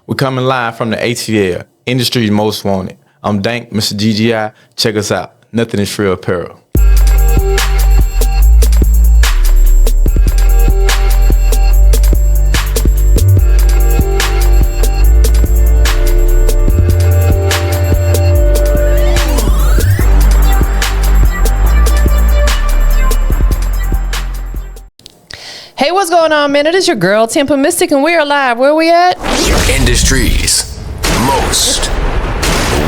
We're coming live from the ATL, Industry's Most Wanted. I'm Dank, Mr. GGI. Check us out. Nothing is free apparel. Hey, what's going on, man? It is your girl, TampaMystic, and we are live. Where are we at? Industry's Most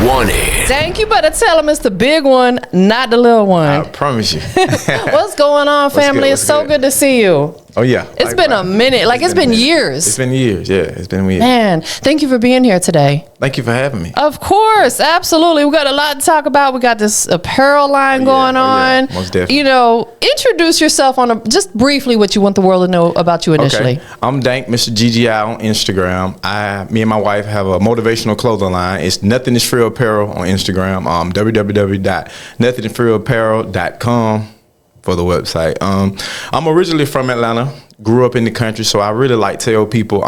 Wanted. Dank, you better tell them it's the big one, not the little one. I promise you. What's going on, family? It's so good to see you. Oh, yeah. It's been a minute. It's been years. It's been years. Yeah, it's been years. Man, thank you for being here today. Thank you for having me. Of course. Absolutely. We got a lot to talk about. We got this apparel line going on. Most definitely. You know, introduce yourself just briefly what you want the world to know about you initially. Okay. I'm Dank, Mr. GGI on Instagram. Me and my wife have a motivational clothing line. It's Nothing is Free Apparel on Instagram. www.nothingisfreeapparel.com for the website. I'm originally from Atlanta, grew up in the country, so I really like to tell people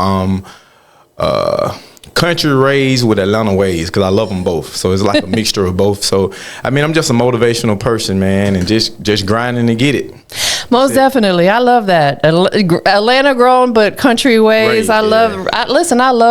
country raised with Atlanta ways, because I love them both. So it's like a mixture of both. So I mean, I'm just a motivational person, man, and just grinding to get it. Most definitely. I love that. Atlanta grown, but country ways. I love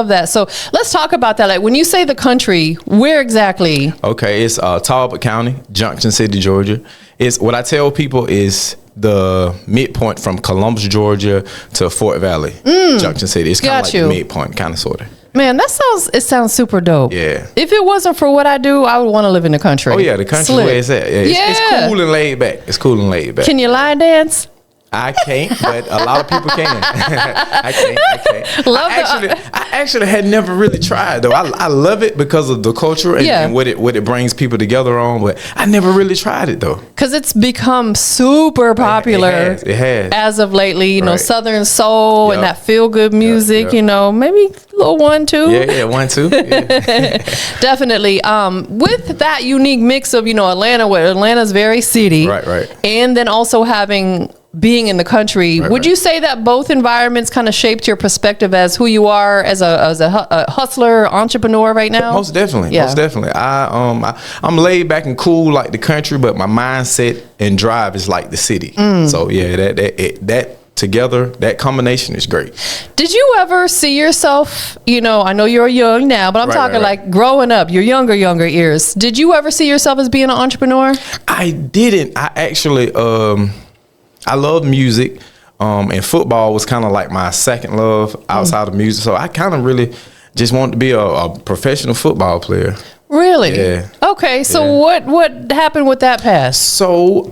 that. So let's talk about that. Like, when you say the country, where exactly? Okay, it's Talbot County, Junction City, Georgia. It's what I tell people is the midpoint from Columbus, Georgia to Fort Valley, Junction City. It's kind of like the midpoint, kind of, sort of. Man, it sounds super dope. Yeah. If it wasn't for what I do, I would want to live in the country. Oh yeah, the country where it's at. Yeah, it's cool and laid back. It's cool and laid back. Can you line dance? I can't, but a lot of people can. I can't. I actually had never really tried though. I love it because of the culture and what it brings people together on, but I never really tried it though. Because it's become super popular. It has. As of lately, you know, Southern soul and that feel good music. Yep. You know, maybe a little 1-2. Yeah, 1-2. Yeah. Definitely. With that unique mix of, you know, Atlanta, where Atlanta's very city, right, and then also being in the country, would you say that both environments kind of shaped your perspective as who you are as a hustler, entrepreneur right now? Most definitely. Yeah. Most definitely. I'm laid back and cool like the country, but my mindset and drive is like the city. So yeah, that together, that combination is great. Did you ever see yourself, you know, I know you're young now, but I'm talking like growing up, your younger years. Did you ever see yourself as being an entrepreneur? I didn't. I actually, I love music, and football was kind of like my second love outside of music. So I kind of really just wanted to be a professional football player. Really? Yeah. Okay. So what happened with that pass? So,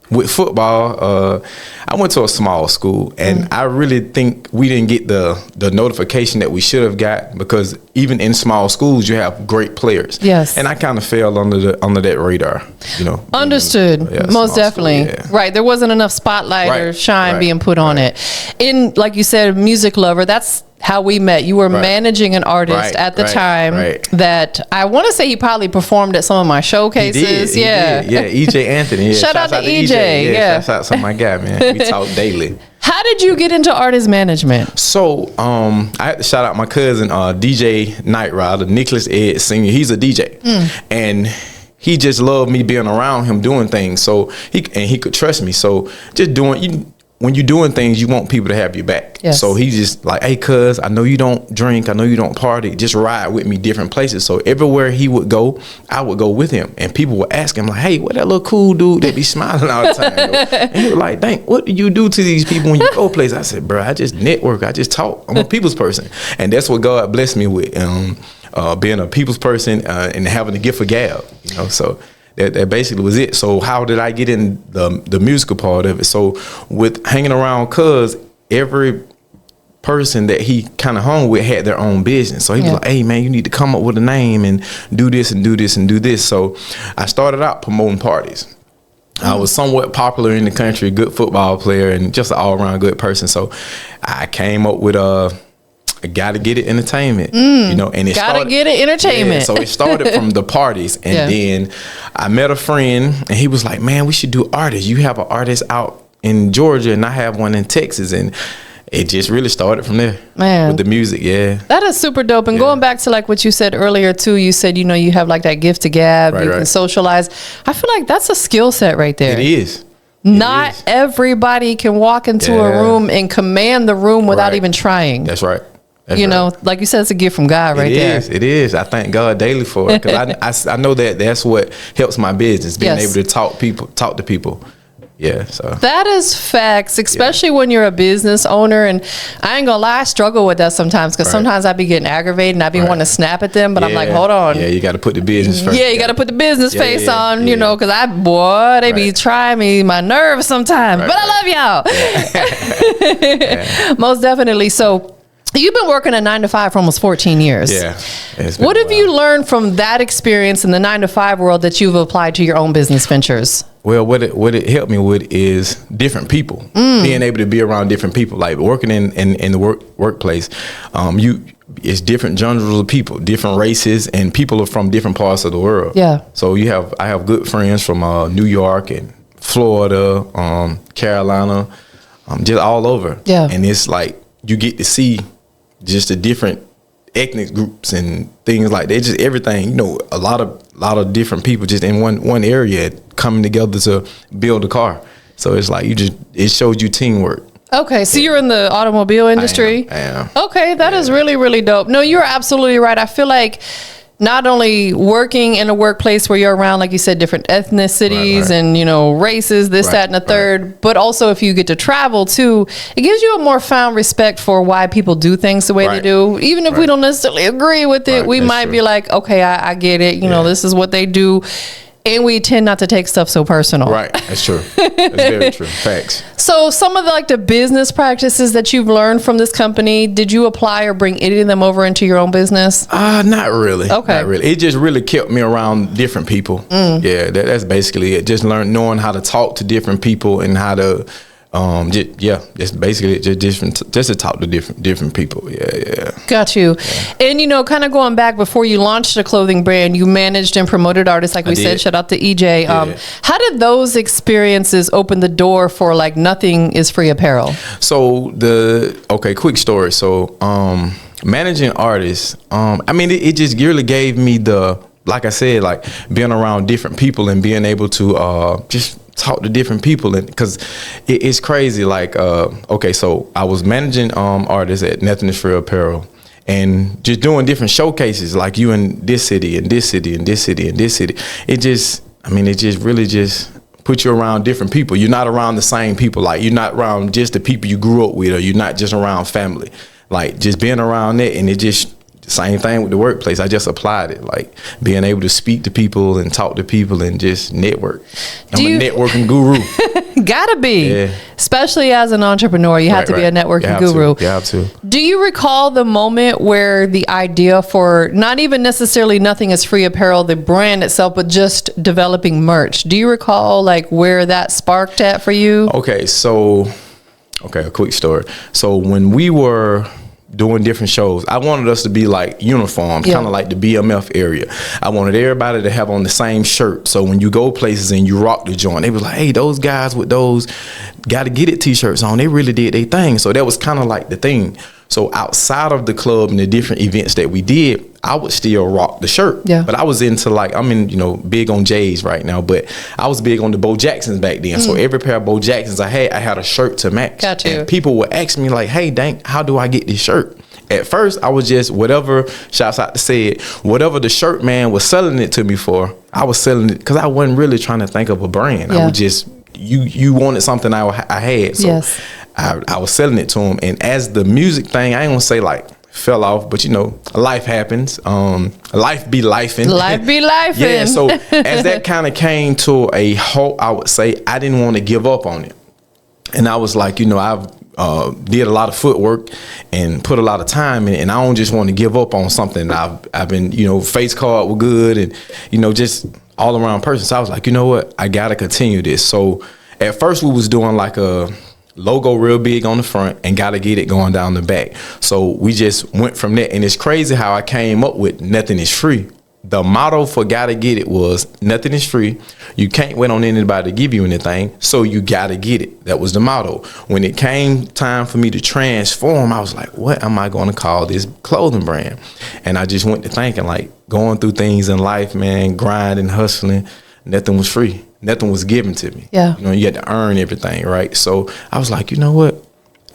with football, I went to a small school, and I really think we didn't get the notification that we should have got, because even in small schools, you have great players. Yes. And I kind of fell under that radar, you know. Understood. Most definitely. School, Right. There wasn't enough spotlight or shine being put on it. In, like you said, music lover, that's how we met. You were managing an artist at the time that I want to say he probably performed at some of my showcases. He did. Yeah, EJ Anthony. Yeah. Shout out to EJ. Yeah, shouts out to my guy, man. We talk daily. How did you get into artist management? So I had to shout out my cousin, DJ Night Rider, Nicholas Ed Sr. He's a DJ, and he just loved me being around him doing things. So he could trust me. So just when you're doing things, you want people to have your back. Yes. So he just like, hey, cuz, I know you don't drink. I know you don't party. Just ride with me different places. So everywhere he would go, I would go with him. And people would ask him like, hey, what that little cool dude that be smiling all the time? And he was like, Dank, what do you do to these people when you go places? I said, bro, I just network. I just talk. I'm a people's person. And that's what God blessed me with, being a people's person and having the gift of gab. You know, so that basically was it. So how did I get in the musical part of it? So with hanging around cuz, every person that he kind of hung with had their own business. So he was like, hey man, you need to come up with a name and do this and do this and do this. So I started out promoting parties. I was somewhat popular in the country, good football player, and just an all-around good person. So I came up with Gotta Get It Entertainment, you know, and Gotta Get It Entertainment. Yeah, so it started from the parties, and then I met a friend, and he was like, "Man, we should do artists. You have an artist out in Georgia, and I have one in Texas, and it just really started from there, man. With the music, yeah. That is super dope. And going back to like what you said earlier too, you said, you know, you have like that gift to gab, you can socialize. I feel like that's a skill set right there. It is. Not everybody can walk into a room and command the room without even trying. That's right. You know, like you said, it's a gift from God right there. It is. I thank God daily for it, because I know that that's what helps my business, being able to talk to people. Yeah, so that is facts, especially when you're a business owner. And I ain't gonna lie, I struggle with that sometimes, because sometimes I be getting aggravated and I be wanting to snap at them, but I'm like, hold on. Yeah, you got to put the business first. Yeah, you got to put the business face on, you know, because they be trying me, my nerves sometimes. But I love y'all. Most definitely. So you've been working a 9-to-5 for almost 14 years. Yeah. What have you learned from that experience in the 9-to-5 world that you've applied to your own business ventures? Well, what it helped me with is different people, being able to be around different people, like working in the workplace. It's different genres of people, different races, and people are from different parts of the world. Yeah. So I have good friends from New York and Florida, Carolina, just all over. Yeah. And it's like you get to see just the different ethnic groups and things like that. Just everything, you know, a lot of different people just in one area coming together to build a car. So it's like it shows you teamwork. Okay, so you're in the automobile industry. I am. Okay, that is really, really dope. No, you're absolutely right. I feel like not only working in a workplace where you're around, like you said, different ethnicities and, you know, races, this, that, and the third, but also if you get to travel too, it gives you a more found respect for why people do things the way they do. Even if we don't necessarily agree with it, we might be like, okay, I get it. You know, this is what they do. And we tend not to take stuff so personal. Right. That's true. That's very true. Facts. So some of the business practices that you've learned from this company, did you apply or bring any of them over into your own business? Not really. Okay. Not really. It just really kept me around different people. Yeah, that's basically it. Just knowing how to talk to different people and how to just basically just to talk to different people. Yeah. Got you. Yeah. And kind of going back before you launched the clothing brand, you managed and promoted artists, like we said. Shout out to EJ. How did those experiences open the door for Nothing is Free Apparel? So quick story. So managing artists, it just really gave me like I said, being around different people and being able to just talk to different people, and because it's crazy. So I was managing artists at Nothing is Free Apparel, and just doing different showcases, like you in this city and this city and this city and this city. It just really just put you around different people. You're not around the same people. You're not around just the people you grew up with, or you're not just around family. Just being around it, and it just. Same thing with the workplace. I just applied it, being able to speak to people and talk to people and just network. I'm a networking guru. Gotta be. Yeah. Especially as an entrepreneur, you have to be a networking guru. You have to. Do you recall the moment where the idea for not even necessarily Nothing is Free Apparel, the brand itself, but just developing merch? Do you recall where that sparked at for you? A quick story. So when we were doing different shows, I wanted us to be uniform, kind of like the BMF area. I wanted everybody to have on the same shirt, so when you go places and you rock the joint, they was like, hey, those guys with those Gotta Get It t-shirts on, they really did their thing. So that was kind of like the thing. So outside of the club and the different events that we did, I would still rock the shirt. Yeah. But I was into big on J's right now, but I was big on the Bo Jacksons back then. So every pair of Bo Jacksons I had a shirt to match. Got you. And people would ask me hey, Dank, how do I get this shirt? At first, I was just whatever, shouts out to Said, whatever the shirt man was selling it to me for, I was selling it because I wasn't really trying to think of a brand. Yeah. I would just, you wanted something I had. So yes. I was selling it to him. And as the music thing, I ain't gonna say fell off, but life happens. Life be lifing. Life be lifing. Yeah, so as that kind of came to a halt, I would say I didn't want to give up on it. And I was I've did a lot of footwork and put a lot of time in it, and I don't just want to give up on something. I've been, face card was good and, just all around person. So I was like, you know what? I got to continue this. So at first we was doing a logo real big on the front and Gotta Get It going down the back. So we just went from that, and it's crazy how I came up with Nothing is Free. the motto for Gotta Get It was nothing is free. You can't wait on anybody to give you anything, so you gotta get it. That was the motto. When it came time for me to transform, I was like, what am I going to call this clothing brand? And I just went to thinking, like, going through things in life, man, grinding, hustling, nothing was free. Nothing was given to me. Yeah. You know, you had to earn everything, right? So I was like, you know what?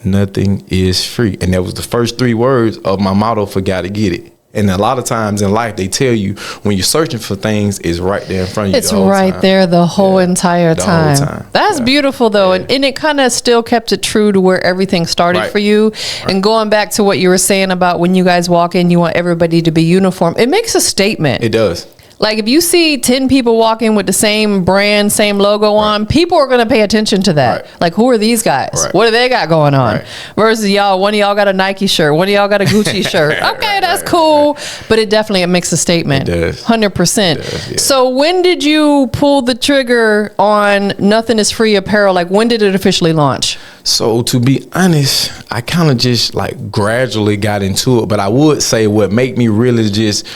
Nothing is free. And that was the first 3 words of my motto for Gotta Get It. And a lot of times in life, they tell you when you're searching for things, it's right there in front of you. It's right there the whole entire time. The whole time. That's beautiful, though. Yeah. And it kind of still kept it true to where everything started for you. Right. And going back to what you were saying about when you guys walk in, you want everybody to be uniform. It makes a statement. It does. Like if you see 10 people walking with the same brand, same logo on, people are going to pay attention to that. Right. Like, who are these guys? Right. What do they got going on? Right. Versus y'all, one of y'all got a Nike shirt, one of y'all got a Gucci shirt. Okay, that's cool. But it definitely makes a statement. It does. 100%. It does, yeah. So when did you pull the trigger on Nothing Is Free Apparel? Like, when did it officially launch? So to be honest, I kind of just like gradually got into it. But I would say what made me really just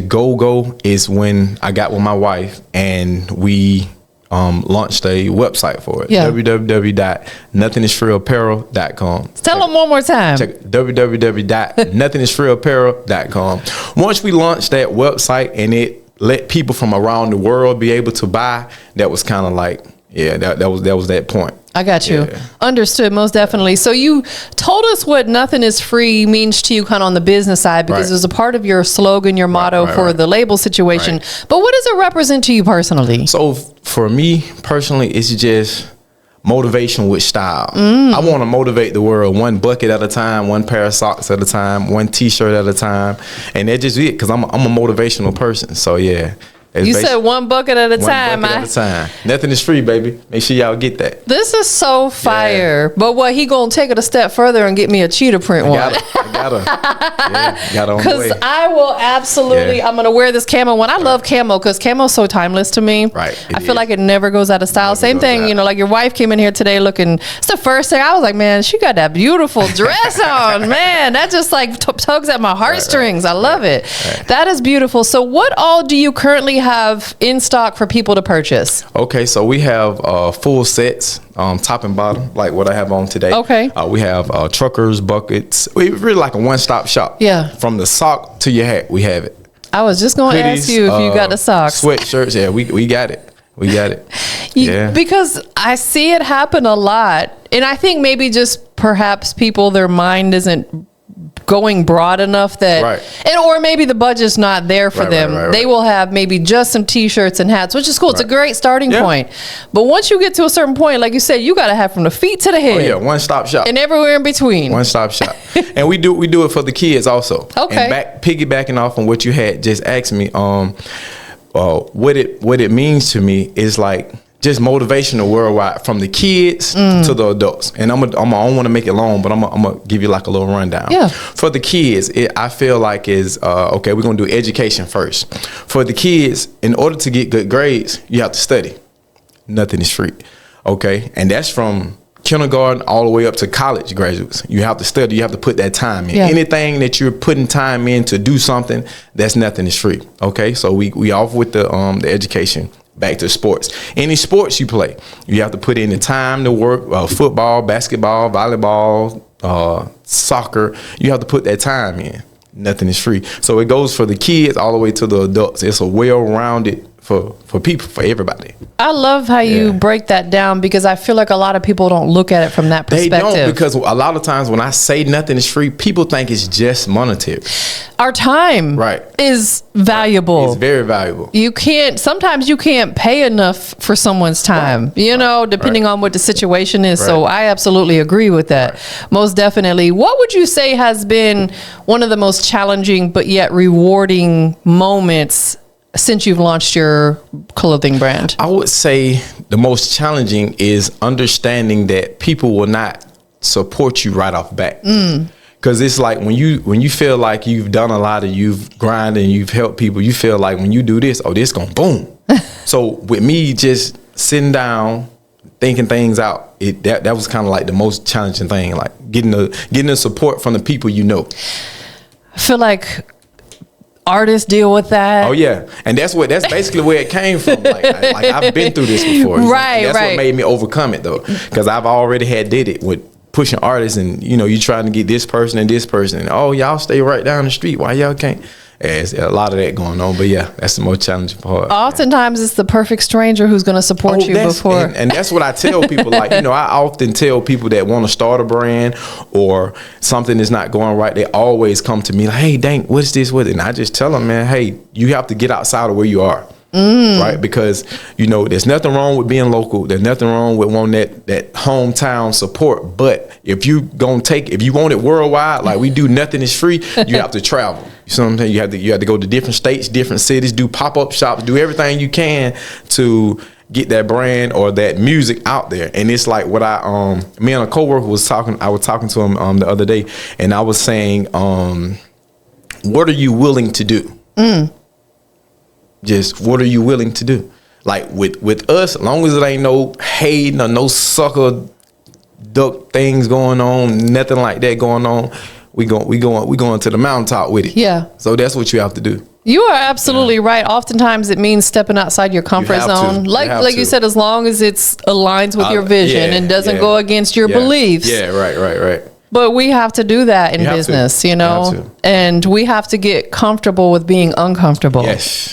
go is when I got with my wife and we launched a website for it. Yeah. www.nothingisfreeapparel.com. Tell them one more time. Check www.nothingisfreeapparel.com. Once we launched that website and it let people from around the world be able to buy, that was kind of like, yeah, that was that point. I got you. Yeah. Understood, most definitely. So you told us what Nothing Is Free means to you kind of on the business side, because it was a part of your slogan, your motto for the label situation. Right. But what does it represent to you personally? So for me personally, it's just motivation with style. I want to motivate the world one bucket at a time, one pair of socks at a time, one t-shirt at a time. And that's just it, because I'm a motivational person. So yeah. You said one bucket at a time. One bucket at a time. Nothing is free, baby. Make sure y'all get that. This is so fire. Yeah. But what, he gonna take it a step further and get me a cheetah print one? I got her. Yeah, got her on the way. Because I will absolutely, I'm gonna wear this camo one. I love camo because camo's so timeless to me. Right. I feel like it never goes out of style. Same thing, you know, like your wife came in here today looking, it's the first thing I was like, man, she got that beautiful dress on. Man, that just like tugs at my heartstrings. I love it. That is beautiful. So what all do you currently have in stock for people to purchase? Okay, so we have full sets, top and bottom, like what I have on today. Okay. We have truckers, buckets. We really like a one-stop shop. Yeah. From the sock to your hat, we have it. I was just going to ask you if you got the socks. Sweatshirts, yeah, we got it. We got it. Yeah. Because I see it happen a lot. And I think maybe just perhaps people, their mind isn't going broad enough that, or maybe the budget's not there for them. They will have maybe just some t-shirts and hats, which is cool. It's a great starting point. But once you get to a certain point, like you said, you got to have from the feet to the head. Oh yeah, one-stop shop. And everywhere in between. One-stop shop. And we do it for the kids also. Okay. And piggybacking off on what you had just asked me, what it means to me is like just motivational worldwide, from the kids to the adults. And I don't want to make it long, but I'm gonna give you like a little rundown. Yeah. For the kids, I feel like is okay, we're gonna do education first. For the kids, in order to get good grades, you have to study. Nothing is free. Okay. And that's from kindergarten all the way up to college graduates. You have to study, you have to put that time in. Anything that you're putting time in to do something, that's Nothing is Free. Okay. So we off with the education. Back to sports. Any sports you play, you have to put in the time to work. Football, basketball, volleyball, soccer. You have to put that time in. Nothing is free. So it goes for the kids all the way to the adults. It's a well-rounded for people, for everybody. I love how you break that down, because I feel like a lot of people don't look at it from that perspective. They don't, because a lot of times when I say nothing is free, people think it's just monetary. Our time is valuable. It's very valuable. Sometimes you can't pay enough for someone's time, you know, depending on what the situation is. So I absolutely agree with that. Most definitely. What would you say has been one of the most challenging but yet rewarding moments since you've launched your clothing brand? I would say the most challenging is understanding that people will not support you right off the bat. Because it's like when you feel like you've done a lot and you've grinded and you've helped people, you feel like when you do this, this gonna boom. So with me just sitting down, thinking things out, that was kind of like the most challenging thing, like getting the support from the people you know. I feel like artists deal with that. Oh yeah, and that's basically where it came from. Like I've been through this before. Right, that's what made me overcome it though, because I've already did it with pushing artists, and you trying to get this person and this person. And, oh, y'all stay right down the street. Why y'all can't? There's a lot of that going on, but yeah, that's the most challenging part. Oftentimes, it's the perfect stranger who's going to support you before. And that's what I tell people. Like, I often tell people that want to start a brand or something is not going right. They always come to me like, hey, Dank, what's this with it? And I just tell them, man, hey, you have to get outside of where you are. Right, because there's nothing wrong with being local. There's nothing wrong with wanting that hometown support. But if you want it worldwide, like we do, nothing is free. You have to travel. You see what I'm saying? You have to go to different states, different cities, do pop-up shops, do everything you can to get that brand or that music out there. And it's like what me and a coworker was talking. I was talking to him the other day, and I was saying, what are you willing to do? Just what are you willing to do? Like with us, as long as it ain't no hating or no sucker duck things going on, nothing like that going on, we going to the mountaintop with it. Yeah. So that's what you have to do. You are absolutely right. Oftentimes it means stepping outside your comfort zone. Like you said, as long as it aligns with your vision and doesn't go against your beliefs. Yeah, right. But we have to do that in business, and we have to get comfortable with being uncomfortable. Yes.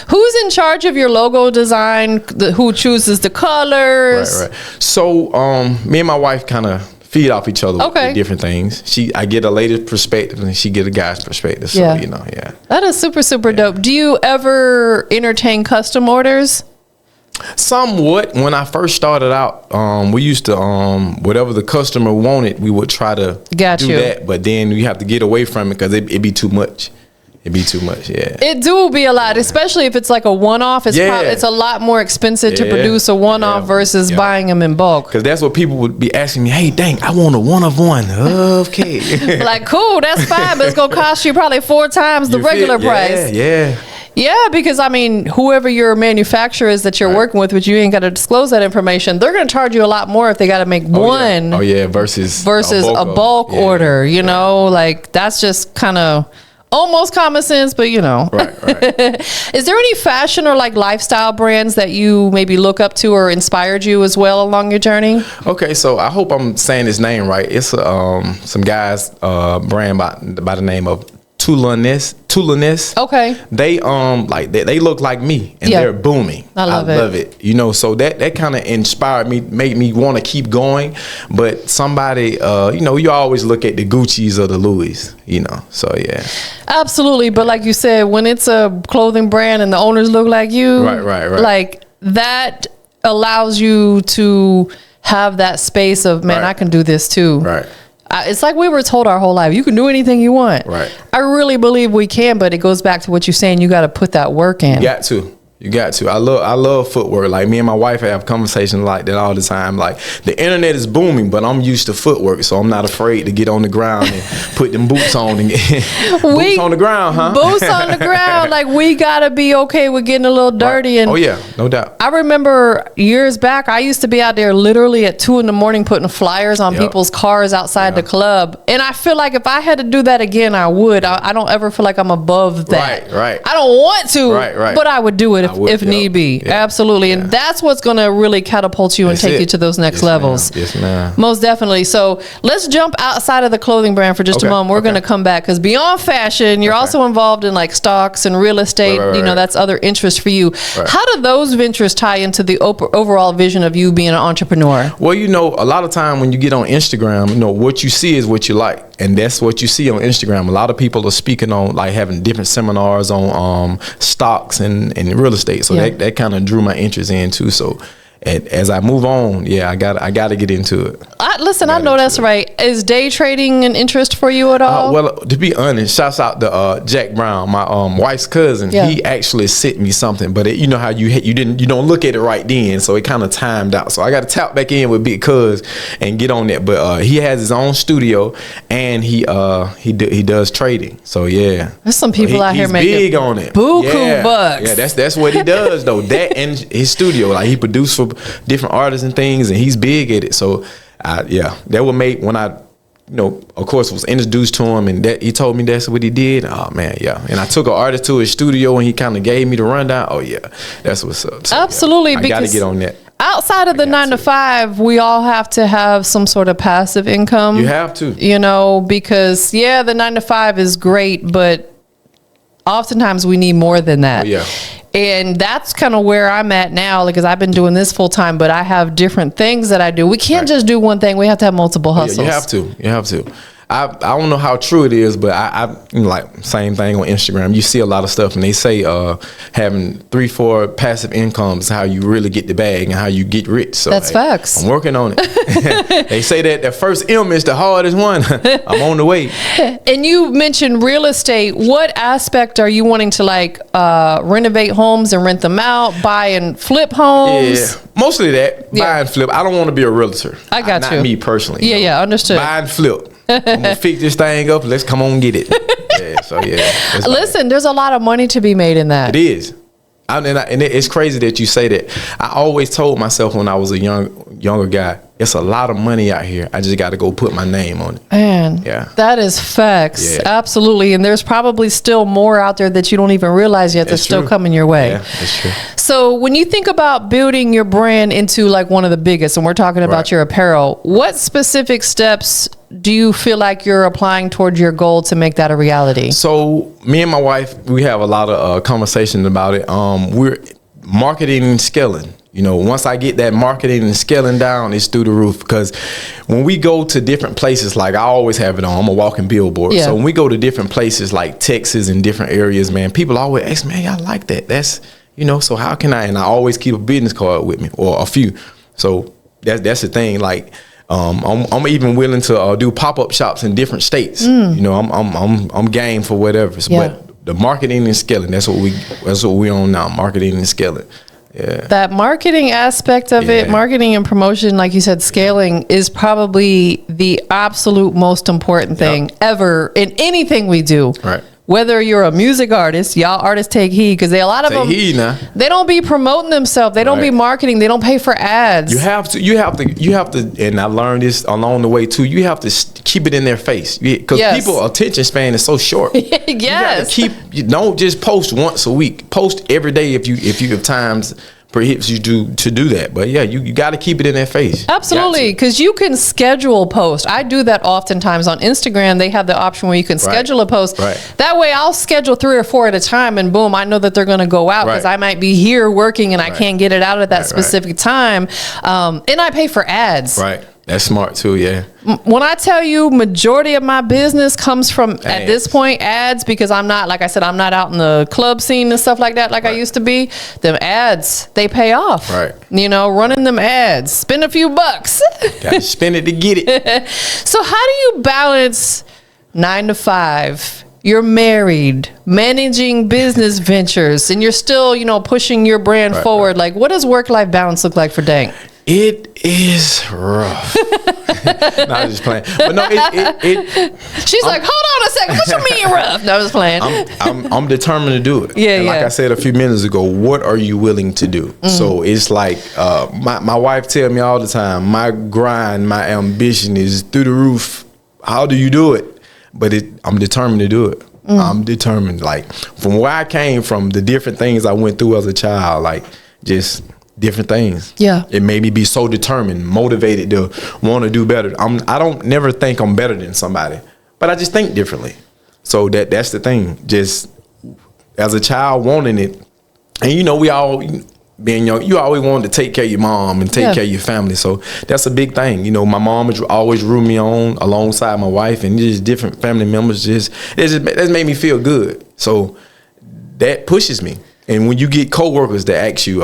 Who's in charge of your logo design? Who chooses the colors? Right. So, me and my wife kind of feed off each other with different things. I get a lady's perspective and she get a guy's perspective. So, That is super dope. Do you ever entertain custom orders? Somewhat. When I first started out, we used to whatever the customer wanted, we would try to do that. But then you have to get away from it because it'd be too much. It do be a lot, especially if it's like a one-off. It's a lot more expensive to produce a one-off versus buying them in bulk. Because that's what people would be asking me. Hey, Dank, I want a one-of-one. Okay. Like, cool, that's fine, but it's gonna cost you probably 4 times the regular price. Yeah, because whoever your manufacturer is that you're working with, which you ain't got to disclose that information, they're going to charge you a lot more if they got to make one. Versus a bulk order. Like that's just kind of almost common sense, but Right. Is there any fashion or like lifestyle brands that you maybe look up to or inspired you as well along your journey? Okay, so I hope I'm saying his name right. It's some guy's brand by the name of Tulaness. Okay. They they look like me and they're booming. I love it. So that kind of inspired me, made me want to keep going. But somebody, you always look at the Gucci's or the Louis, So yeah. Absolutely, but like you said, when it's a clothing brand and the owners look like you, right. Like that allows you to have that space of I can do this too. Right. It's like we were told our whole life, you can do anything you want. Right. I really believe we can, but it goes back to what you're saying. You got to put that work in. You got to. I love footwork. Like me and my wife have conversations like that all the time. Like the internet is booming, but I'm used to footwork, so I'm not afraid to get on the ground and put them boots on and boots on the ground, huh? Boots on the ground. Like we gotta be okay with getting a little dirty. Right. And oh yeah, no doubt. I remember years back, I used to be out there literally at 2 a.m. putting flyers on people's cars outside the club, and I feel like if I had to do that again, I would. I don't ever feel like I'm above that. Right. I don't want to, right. but I would do it if need be. Absolutely. And that's what's going to really catapult you and take you to those next levels. Yes, ma'am. Most definitely. So let's jump outside of the clothing brand for just a moment. We're going to come back because beyond fashion, you're also involved in like stocks and real estate. Right. That's other interest for you. Right. How do those ventures tie into the overall vision of you being an entrepreneur? Well, a lot of time when you get on Instagram, what you see is what you like. And that's what you see on Instagram. A lot of people are speaking on like having different seminars on stocks and real estate. So that kind of drew my interest in too. So as I move on, I got to get into it. I know that's right. Is day trading an interest for you at all? Well, to be honest, shouts out to Jack Brown, my wife's cousin. Yeah. He actually sent me something, but you know how you don't look at it right then, so it kind of timed out. So I got to tap back in with Big Cuz and get on that. But he has his own studio and he does trading. So yeah, there's some people out here making big on it. Buku bucks. Yeah, that's what he does though. That and his studio, like he produced for different artists and things, and he's big at it. So that would make when I of course, was introduced to him, and that he told me that's what he did. Oh man, yeah. And I took an artist to his studio, and he kind of gave me the rundown. Oh yeah, that's what's up. So, absolutely, I got to get on that. Outside of the 9 to 5, we all have to have some sort of passive income. You have to, because the 9 to 5 is great, but oftentimes we need more than that. Oh, yeah. And that's kind of where I'm at now, because I've been doing this full time, but I have different things that I do. We can't just do one thing. We have to have multiple hustles. Yeah, you have to. I don't know how true it is, but I like same thing on Instagram. You see a lot of stuff, and they say having 3-4 passive incomes is how you really get the bag and how you get rich. So that's facts. I'm working on it. They say that the first M is the hardest one. I'm on the way. And you mentioned real estate. What aspect are you wanting to renovate homes and rent them out, buy and flip homes? Yeah, mostly that. Buy and flip. I don't want to be a realtor. I got you. Not me personally. Yeah, understood. Buy and flip. I'm gonna fix this thing up. Let's come on get it. Listen, there's a lot of money to be made in that. It is. And it's crazy that you say that. I always told myself when I was a younger guy, it's a lot of money out here. I just got to go put my name on it. Man, that is facts. Yeah. Absolutely. And there's probably still more out there that you don't even realize yet that's still coming your way. Yeah, that's true. So when you think about building your brand into like one of the biggest, and we're talking about your apparel, what specific steps do you feel like you're applying towards your goal to make that a reality? So me and my wife, we have a lot of conversations about it. We're marketing and scaling. Once I get that marketing and scaling down, it's through the roof. Because when we go to different places, like I always have it on, I'm a walking billboard. Yeah. So when we go to different places like Texas and different areas, man, people always ask, man, I like that. That's, so how can I? And I always keep a business card with me or a few. So that's the thing. Like, I'm even willing to do pop-up shops in different states. I'm game for whatever. But the marketing and scaling, that's what we on now. Marketing and scaling. Yeah. That marketing aspect of it, marketing and promotion, like you said, scaling is probably the absolute most important thing ever in anything we do. Right. Whether you're a music artist, y'all artists take heed, because a lot of them, they don't be promoting themselves. They don't be marketing. They don't pay for ads. You have to, and I learned this along the way too. You have to keep it in their face, because people attention span is so short. Yes. You don't just post once a week. Post every day if you have times prohibits you to do that. But you got to keep it in their face. Absolutely, because you can schedule post. I do that oftentimes on Instagram. They have the option where you can schedule a post. Right. That way I'll schedule 3 or 4 at a time, and boom, I know that they're going to go out, because I might be here working and I can't get it out at that specific time. And I pay for ads. Right. That's smart too, yeah. When I tell you majority of my business comes from, at this point, ads, because I'm not, like I said, I'm not out in the club scene and stuff like that like I used to be. Them ads, they pay off. Right. Running them ads. Spend a few bucks. Gotta spend it to get it. So how do you balance 9 to 5? You're married, managing business ventures, and you're still, pushing your brand forward. Like, what does work-life balance look like for Dank? It is rough. No, I'm just playing. But no, She's like, hold on a second. What you mean rough? No, I was playing. I'm determined to do it. Yeah, like I said a few minutes ago, what are you willing to do? So it's like my wife tell me all the time, my grind, my ambition is through the roof. How do you do it? But I'm determined to do it. I'm determined. Like, from where I came from, the different things I went through as a child, like just different things. Yeah. It made me be so determined, motivated to want to do better. I don't never think I'm better than somebody, but I just think differently. So that's the thing. Just as a child wanting it, and we all being young, you always wanted to take care of your mom and take care of your family. So that's a big thing. My mom always rooted me on alongside my wife, and just different family members. That made me feel good. So that pushes me. And when you get coworkers that ask you,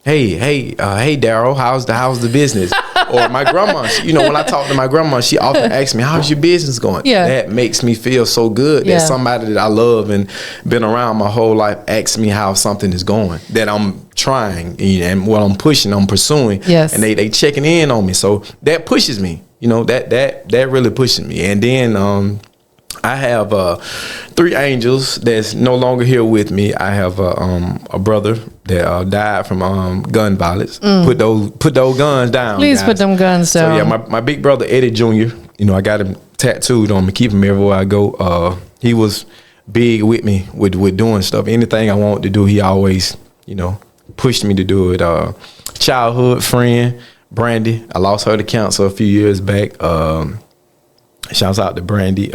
hey, Daryl, how's the business? Or my grandma, when I talk to my grandma, she often asks me, how's your business going? Yeah. That makes me feel so good that somebody that I love and been around my whole life asks me how something is going, that I'm trying and what I'm pushing, I'm pursuing. Yes. And they checking in on me. So that pushes me, that really pushes me. And then, I have 3 angels that's no longer here with me. I have a brother that died from gun violence. Put those guns down. Please put them guns down. So my big brother Eddie Jr. I got him tattooed on me, keep him everywhere I go. He was big with me with doing stuff. Anything I wanted to do, he always, pushed me to do it. Childhood friend, Brandy. I lost her to cancer a few years back. Shouts out to Brandy.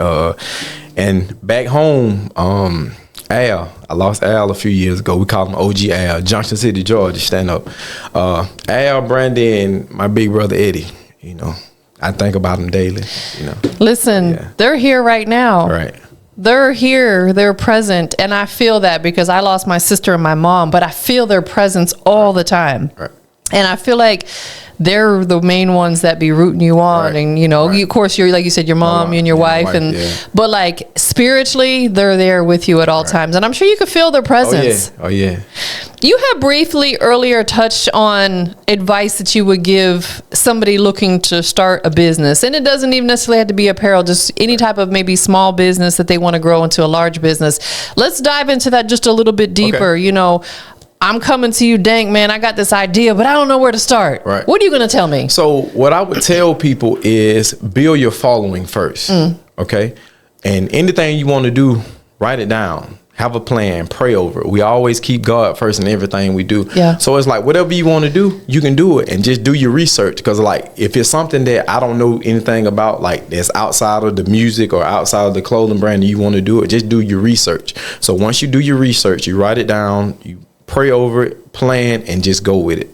And back home, Al. I lost Al a few years ago. We call him OG Al, Junction City, Georgia, stand up. Al, Brandy, and my big brother Eddie, I think about them daily, Listen, they're here right now. Right. They're here, they're present, and I feel that because I lost my sister and my mom, but I feel their presence all the time. Right. And I feel like they're the main ones that be rooting you on. Right. And, of course, you're, like you said, your mom and your wife. But like spiritually, they're there with you at all times. And I'm sure you could feel their presence. Oh, yeah. You had briefly earlier touched on advice that you would give somebody looking to start a business. And it doesn't even necessarily have to be apparel, just any type of maybe small business that they want to grow into a large business. Let's dive into that just a little bit deeper. Okay. I'm coming to you, Dank, man. I got this idea, but I don't know where to start. Right. What are you going to tell me? So what I would tell people is build your following first. Okay. And anything you want to do, write it down. Have a plan, pray over it. We always keep God first in everything we do. Yeah. So it's like whatever you want to do, you can do it, and just do your research. Because like if it's something that I don't know anything about, like that's outside of the music or outside of the clothing brand, and you want to do it, just do your research. So once you do your research, you write it down, you pray over it, plan, and just go with it.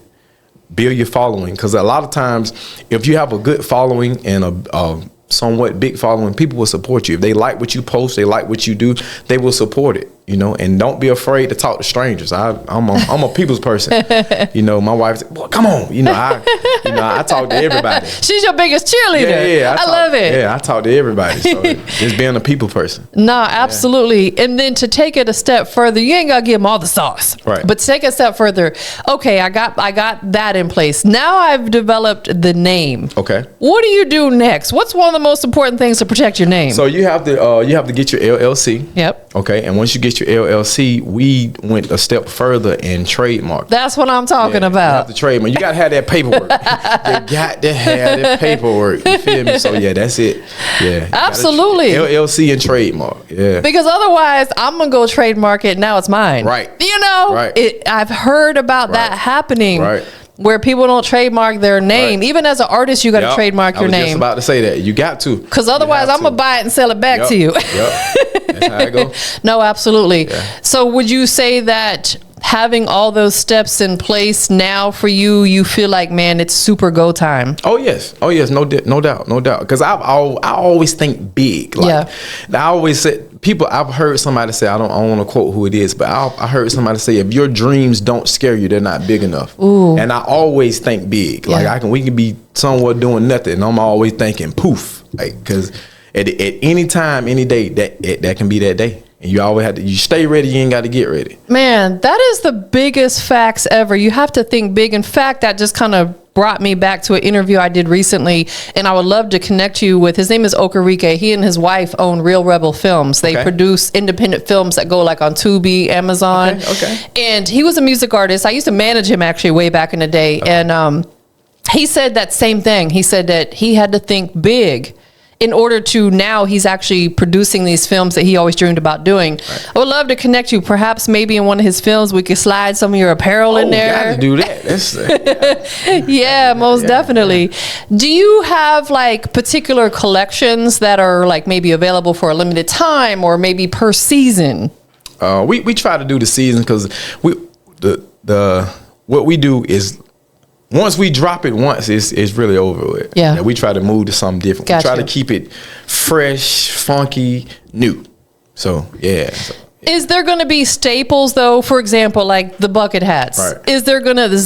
Build your following, because a lot of times if you have a good following and a somewhat big following, people will support you. If they like what you post, they like what you do, they will support it, and don't be afraid to talk to strangers. I'm a people's person. My wife said, well, come on. I talk to everybody. She's your biggest cheerleader. Yeah, I love it. Yeah, I talk to everybody. So just being a people person. No, absolutely. Yeah. And then to take it a step further, you ain't got to give them all the sauce. Right. But take a step further. Okay, I got that in place. Now I've developed the name. Okay. What do you do next? What's one of the most important things to protect your name? So you have to get your LLC. Yep. Okay. And once you get your LLC, we went a step further and trademark. That's what I'm talking about. You have to trademark. You got to have that paperwork. You got to have that paperwork. You feel me? So yeah, that's it. Yeah. Absolutely. LLC and trademark. Yeah. Because otherwise, I'm gonna go trademark it. Now it's mine. Right. Right. I've heard about that happening. Right. Where people don't trademark their name. Right. Even as an artist, you got to trademark your name. I was just about to say that. You got to. Because otherwise, I'm going to buy it and sell it back to you. That's how it goes. No, absolutely. Yeah. So would you say that having all those steps in place now for you feel like, man, it's super go time? Oh, yes. No doubt. Because I always think big. I always said, I've heard somebody say, I don't want to quote who it is, but I heard somebody say, if your dreams don't scare you, they're not big enough. Ooh. And I always think big. Like we can be somewhere doing nothing, and I'm always thinking poof. Like, because at any time, any day, that can be that day. And you always you stay ready, you ain't got to get ready. Man, that is the biggest facts ever. You have to think big. In fact, that just kind of brought me back to an interview I did recently, and I would love to connect you with. His name is Okarike. He and his wife own Real Rebel Films. They produce independent films that go like on Tubi, Amazon. Okay. And he was a music artist. I used to manage him actually way back in the day. Okay. And he said that same thing. He said that he had to think big in order to, now he's actually producing these films that he always dreamed about doing. Right. I would love to connect you. Perhaps maybe in one of his films, we could slide some of your apparel in there. Got to do that. Yeah, most definitely. Do you have like particular collections that are like maybe available for a limited time or maybe per season? We try to do the season because what we do is, once we drop it once, it's really over with. Yeah. We try to move to something different. Gotcha. We try to keep it fresh, funky, new. So, yeah. Is there going to be staples though? For example, like the bucket hats. Right. Is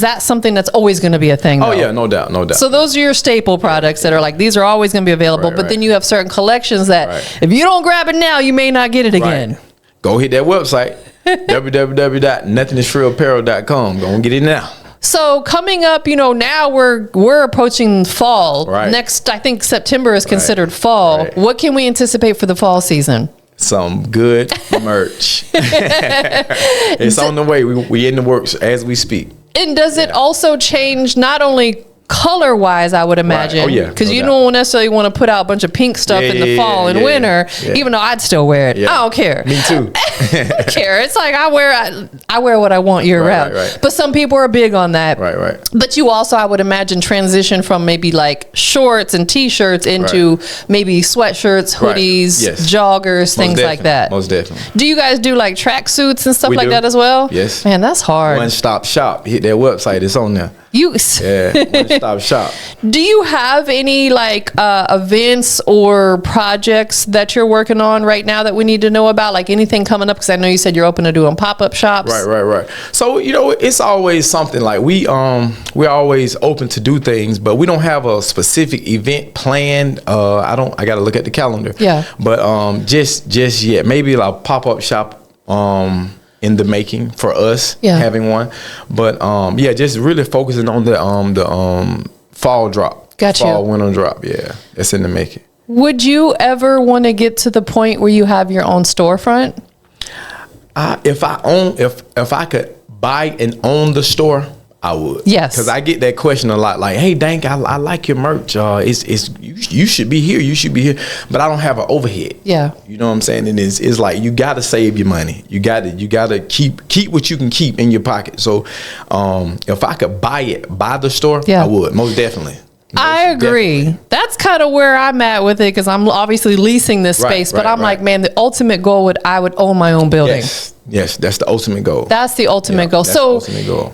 that something that's always going to be a thing? Oh yeah, no doubt. So those are your staple products that are like, these are always going to be available. But then you have certain collections that if you don't grab it now, you may not get it again. Go hit that website, www.nothingisfreeapparel.com. Go and get it now. So coming up, now we're approaching fall. Right. Next, I think September is considered fall. Right. What can we anticipate for the fall season? Some good merch. It's on the way. We in the works as we speak. And does it also change not only color wise, I would imagine. Right. Oh, yeah. Because no you doubt. don't necessarily want to put out a bunch of pink stuff in the fall and winter, even though I'd still wear it. I don't care. Me too. I don't care. It's like I wear what I want year round. Right. But some people are big on that. Right. But you also, I would imagine, transition from maybe like shorts and t-shirts into maybe sweatshirts, hoodies, joggers, things like that. Most definitely. Do you guys do like tracksuits and stuff like that as well? Yes. Man, that's hard. One Stop Shop. Hit their website. It's on there. One Stop Shop. Do you have any like events or projects that you're working on right now that we need to know about? Like anything coming up? Because I know you said you're open to doing pop-up shops. Right. So, it's always something like we're always open to do things, but we don't have a specific event planned. I got to look at the calendar. Yeah. But just yet, maybe like a pop-up shop in the making for us having one. But just really focusing on the fall drop. Fall winter drop. Yeah. It's in the making. Would you ever want to get to the point where you have your own storefront? If I could buy and own the store, I would. Yes. Because I get that question a lot. Like, hey, Dank, I like your merch. You should be here. You should be here. But I don't have an overhead. Yeah. You know what I'm saying? And it's like you got to save your money. You got to keep what you can keep in your pocket. So, if I could buy the store, I would most definitely. I agree. Definitely. That's kind of where I'm at with it because I'm obviously leasing this space, but I'm like, man, the ultimate goal I would own my own building. Yes, that's the ultimate goal. That's the ultimate goal. So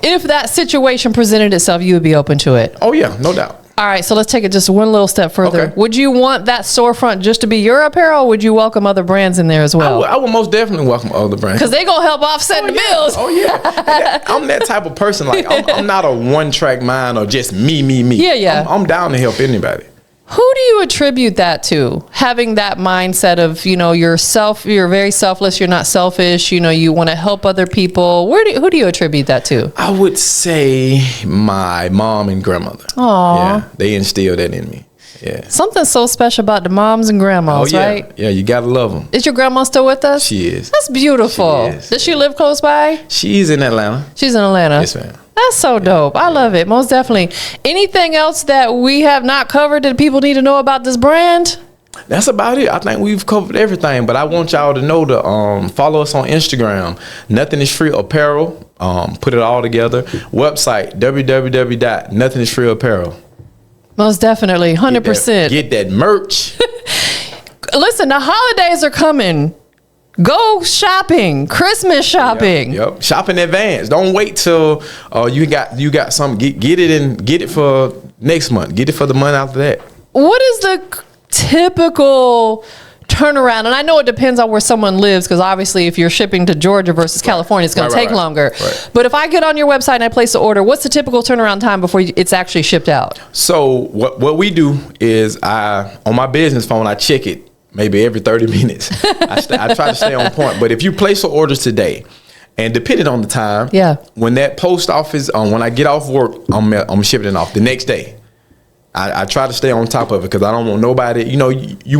if that situation presented itself, you would be open to it. Oh yeah, no doubt. All right, so let's take it just one little step further. Okay. Would you want that storefront just to be your apparel, or would you welcome other brands in there as well? I would most definitely welcome other brands. Because they're going to help offset the bills. Oh, yeah. I'm that type of person. Like, I'm not a one-track mind or just me. Yeah. I'm down to help anybody. Who do you attribute that to? Having that mindset of, you're very selfless, you're not selfish, you want to help other people. Who do you attribute that to? I would say my mom and grandmother. Aww. Yeah, they instilled that in me. Yeah. Something so special about the moms and grandmas, right? Yeah, you got to love them. Is your grandma still with us? She is. That's beautiful. She is. Does she live close by? She's in Atlanta. She's in Atlanta. Yes, ma'am. That's so dope. I love it. Most definitely. Anything else that we have not covered that people need to know about this brand? That's about it. I think we've covered everything, but I want y'all to know to follow us on Instagram. Nothing is Free Apparel. Put it all together. Website, www.nothingisfreeapparel. Most definitely. 100%. Get that merch. Listen, the holidays are coming. Go shopping, Christmas shopping. Yep. Shop in advance. Don't wait till you got something. Get it for next month. Get it for the month after that. What is the typical turnaround? And I know it depends on where someone lives, because obviously if you're shipping to Georgia versus California, it's going to take longer. Right. But if I get on your website and I place the order, what's the typical turnaround time before it's actually shipped out? So what we do is on my business phone, I check it maybe every 30 minutes. I try to stay on point. But if you place an order today, and depending on the time, when that post office, when I get off work, I'm shipping it off the next day. I try to stay on top of it because I don't want nobody, you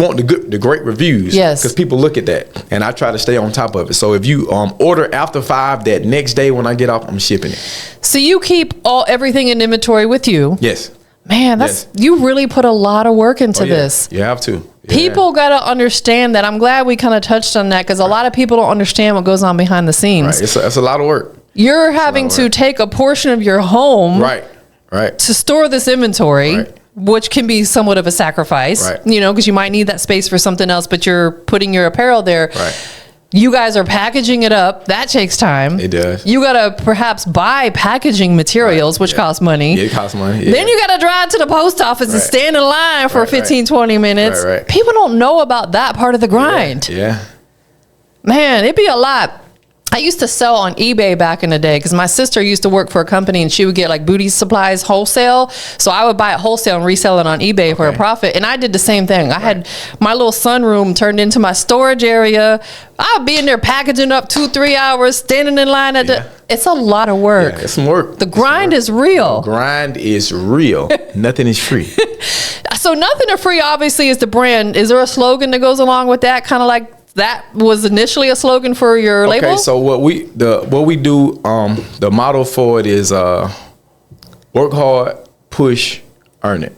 want the great reviews. Yes. Because people look at that, and I try to stay on top of it. So if you order after 5, that next day when I get off, I'm shipping it. So you keep everything in inventory with you? Yes. Man, you really put a lot of work into this. You have to. Yeah. People got to understand that. I'm glad we kind of touched on that, because a lot of people don't understand what goes on behind the scenes. Right. It's a lot of work. You're having to take a portion of your home right. to store this inventory, which can be somewhat of a sacrifice, because you might need that space for something else, but you're putting your apparel there. Right. You guys are packaging it up. That takes time. It does. You got to perhaps buy packaging materials, which cost money. Yeah, it costs money. Yeah. Then you got to drive to the post office and stand in line for 15, 20 minutes. People don't know about that part of the grind. Yeah. Man, it'd be a lot. I used to sell on eBay back in the day because my sister used to work for a company and she would get like booty supplies wholesale. So I would buy it wholesale and resell it on eBay for a profit. And I did the same thing. I had my little sunroom turned into my storage area. I'd be in there packaging up 2-3 hours, standing in line at it's a lot of work. Yeah, it's some work. The grind is real. The grind is real. Nothing is free. So Nothing is Free obviously is the brand. Is there a slogan that goes along with that? Kind of like that was initially a slogan for your label? Okay, so what we do, the motto for it is work hard, push, earn it.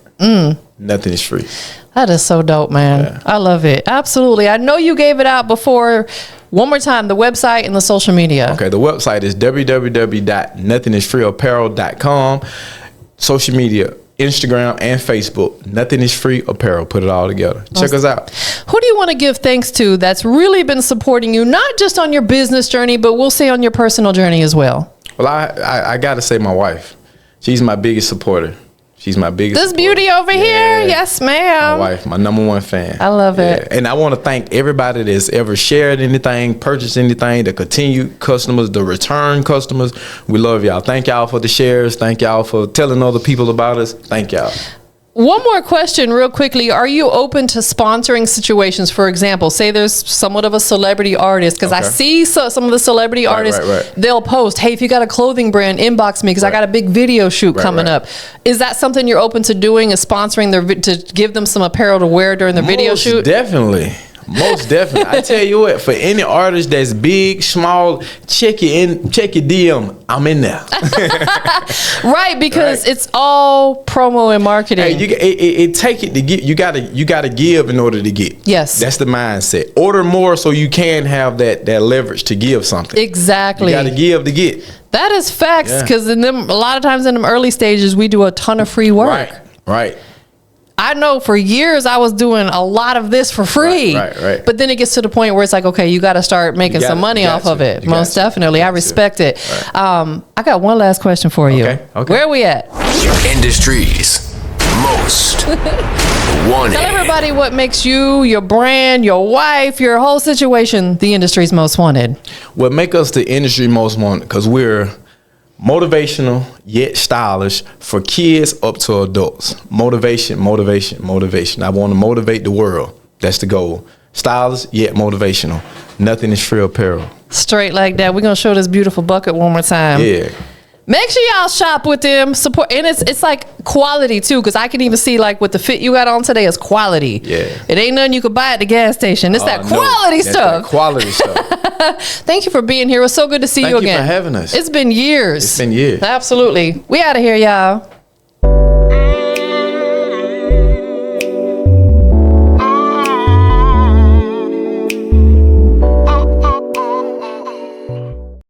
Nothing is free. That is so dope, man. Yeah. I love it. Absolutely. I know you gave it out before. One more time, the website and the social media. Okay, the website is www.nothingisfreeapparel.com. Social media, Instagram and Facebook, Nothing Is Free Apparel. Put it all together. Check us out. Who do you want to give thanks to that's really been supporting you, not just on your business journey, but we'll say on your personal journey as well? Well, I got to say my wife. She's my biggest supporter. She's my biggest This supporter. beauty over here. Yes, ma'am. My wife, my #1 fan. I love it. And I want to thank everybody that's ever shared anything, purchased anything, the continued customers, the return customers. We love y'all. Thank y'all for the shares. Thank y'all for telling other people about us. Thank y'all. One more question real quickly. Are you open to sponsoring situations? For example, say there's somewhat of a celebrity artist, because I see some of the celebrity artists, they'll post, hey, if you got a clothing brand, inbox me because I got a big video shoot coming up. Is that something you're open to doing, is sponsoring to give them some apparel to wear during the video shoot? Definitely. Most definitely. I tell you what, for any artist that's big, small, check your DM. I'm in there. Right, because it's all promo and marketing. Hey, it take it to get. You gotta give in order to get. Yes, that's the mindset. Order more so you can have that leverage to give something. Exactly. You gotta give to get. That is facts, because a lot of times in them early stages we do a ton of free work. Right. I know for years I was doing a lot of this for free. Right. But then it gets to the point where it's like, okay, you got to start making some money off of it. Most definitely. I respect it. I got one last question for you. Okay. Where are we at? Industries most wanted. Tell everybody what makes you, your brand, your wife, your whole situation, the industry's most wanted. What make us the industry most wanted? Because we're motivational yet stylish for kids up to adults. Motivation. I want to motivate the world. That's the goal. Stylish yet motivational. Nothing is free apparel. Straight like that. We're gonna show this beautiful bucket one more time. Yeah. Make sure y'all shop with them. Support, and it's like quality too, because I can even see like what the fit you got on today is quality. Yeah. It ain't nothing you could buy at the gas station. It's that quality stuff. That quality stuff. Thank you for being here. It was so good to see you again. Thank you for having us. It's been years. It's been years. Absolutely. We out of here, y'all.